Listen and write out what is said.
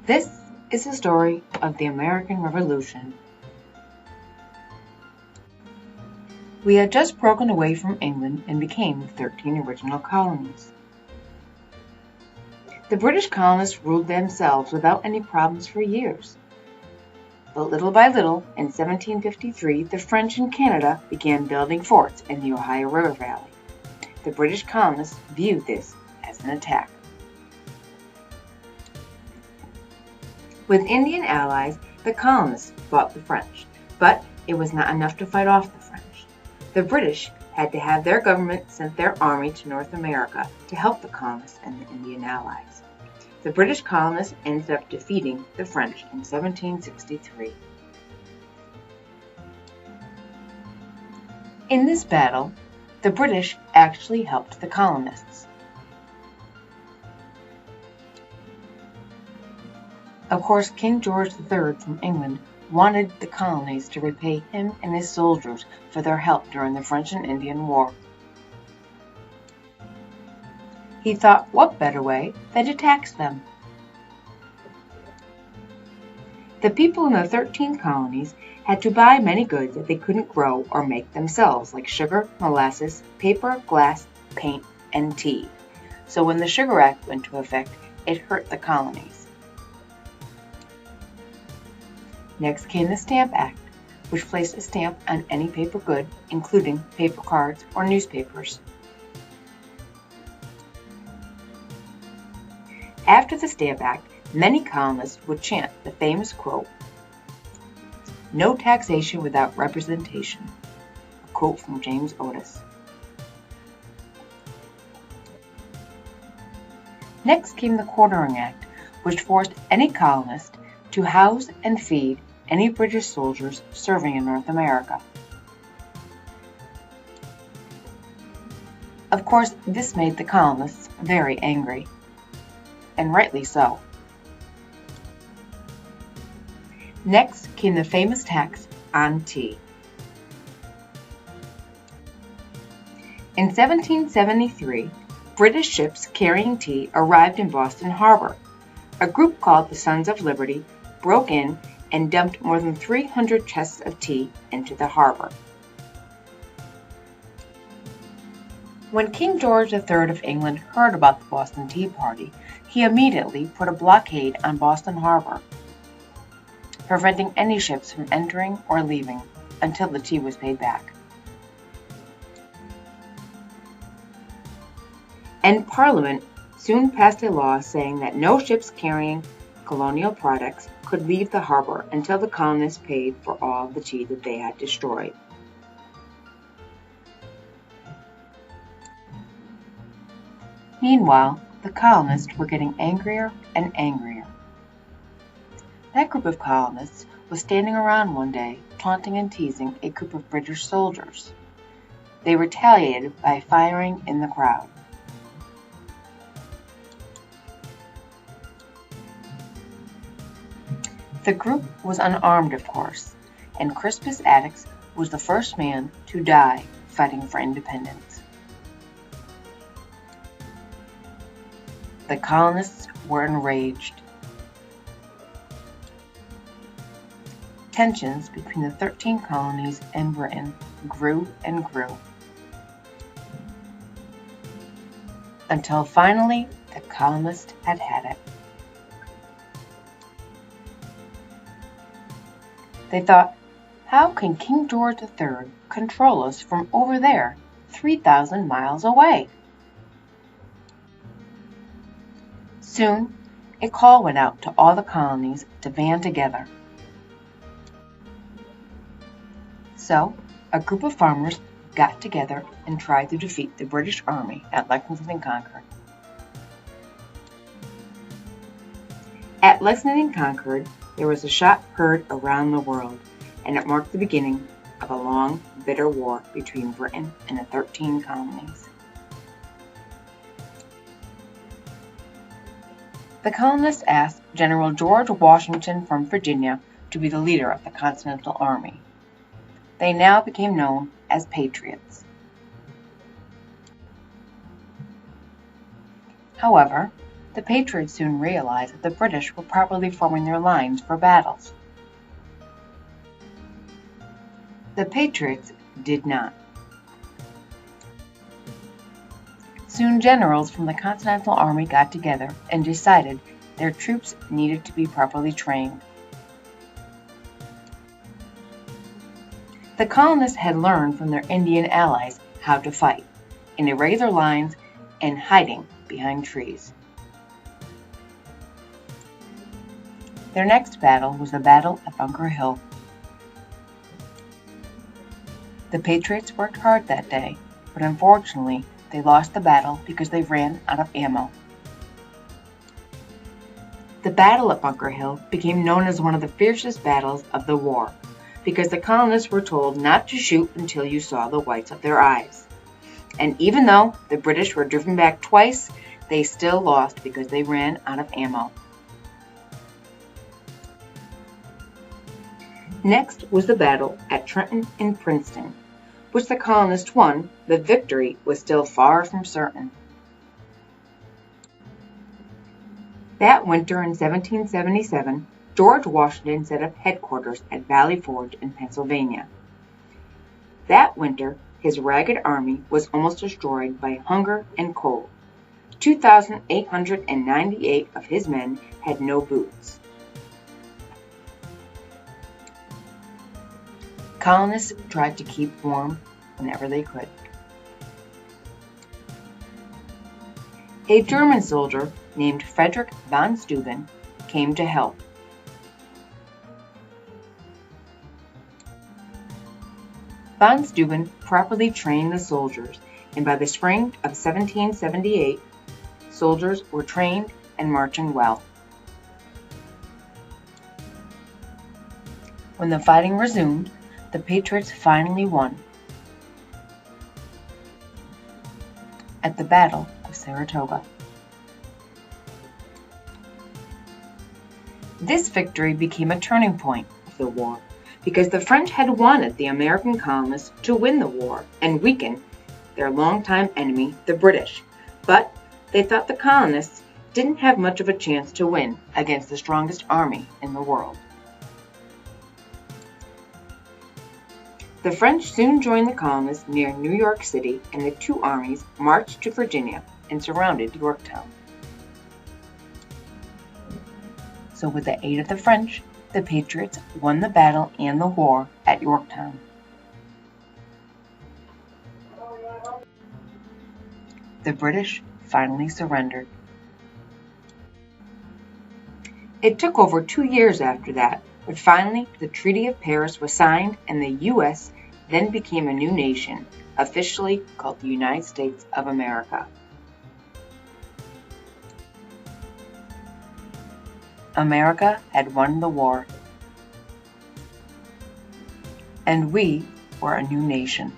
This is the story of the American Revolution. We had just broken away from England and became the 13 original colonies. The British colonists ruled themselves without any problems for years. But little by little, in 1753, the French in Canada began building forts in the Ohio River Valley. The British colonists viewed this as an attack. With Indian allies, the colonists fought the French, but it was not enough to fight off the French. The British had to have their government send their army to North America to help the colonists and the Indian allies. The British colonists ended up defeating the French in 1763. In this battle, the British actually helped the colonists. Of course, King George III from England wanted the colonies to repay him and his soldiers for their help during the French and Indian War. He thought, what better way than to tax them? The people in the 13 colonies had to buy many goods that they couldn't grow or make themselves, like sugar, molasses, paper, glass, paint, and tea. So when the Sugar Act went into effect, it hurt the colonies. Next came the Stamp Act, which placed a stamp on any paper good, including paper cards or newspapers. After the Stamp Act, many colonists would chant the famous quote, "No taxation without representation," a quote from James Otis. Next came the Quartering Act, which forced any colonist to house and feed any British soldiers serving in North America. Of course, this made the colonists very angry, and rightly so. Next came the famous tax on tea. In 1773, British ships carrying tea arrived in Boston Harbor. A group called the Sons of Liberty broke in and dumped more than 300 chests of tea into the harbor. When King George III of England heard about the Boston Tea Party, he immediately put a blockade on Boston Harbor, preventing any ships from entering or leaving until the tea was paid back. And Parliament soon passed a law saying that no ships carrying colonial products could leave the harbor until the colonists paid for all the tea that they had destroyed. Meanwhile, the colonists were getting angrier and angrier. That group of colonists was standing around one day, taunting and teasing a group of British soldiers. They retaliated by firing in the crowd. The group was unarmed, of course, and Crispus Attucks was the first man to die fighting for independence. The colonists were enraged. Tensions between the 13 colonies and Britain grew and grew, until finally the colonists had had it. They thought, how can King George III control us from over there, 3,000 miles away? Soon, a call went out to all the colonies to band together. So, a group of farmers got together and tried to defeat the British Army at Lexington and Concord. At Lexington and Concord, there was a shot heard around the world, and it marked the beginning of a long, bitter war between Britain and the 13 colonies. The colonists asked General George Washington from Virginia to be the leader of the Continental Army. They now became known as Patriots. However, The Patriots soon realized that the British were properly forming their lines for battles. The Patriots did not. Soon generals from the Continental Army got together and decided their troops needed to be properly trained. The colonists had learned from their Indian allies how to fight, in irregular lines and hiding behind trees. Their next battle was the Battle of Bunker Hill. The Patriots worked hard that day, but unfortunately, they lost the battle because they ran out of ammo. The Battle at Bunker Hill became known as one of the fiercest battles of the war, because the colonists were told not to shoot until you saw the whites of their eyes. And even though the British were driven back twice, they still lost because they ran out of ammo. Next was the battle at Trenton and Princeton, which the colonists won, but victory was still far from certain. That winter in 1777, George Washington set up headquarters at Valley Forge in Pennsylvania. That winter, his ragged army was almost destroyed by hunger and cold. 2,898 of his men had no boots. Colonists tried to keep warm whenever they could. A German soldier named Frederick von Steuben came to help. Von Steuben properly trained the soldiers, and by the spring of 1778, soldiers were trained and marching well. When the fighting resumed, the Patriots finally won at the Battle of Saratoga. This victory became a turning point of the war, because the French had wanted the American colonists to win the war and weaken their longtime enemy, the British, but they thought the colonists didn't have much of a chance to win against the strongest army in the world. The French soon joined the colonists near New York City, and the two armies marched to Virginia and surrounded Yorktown. So with the aid of the French, the Patriots won the battle and the war at Yorktown. The British finally surrendered. It took over 2 years after that, but finally the Treaty of Paris was signed, and the U.S. then became a new nation, officially called the United States of America. America had won the war, and we were a new nation.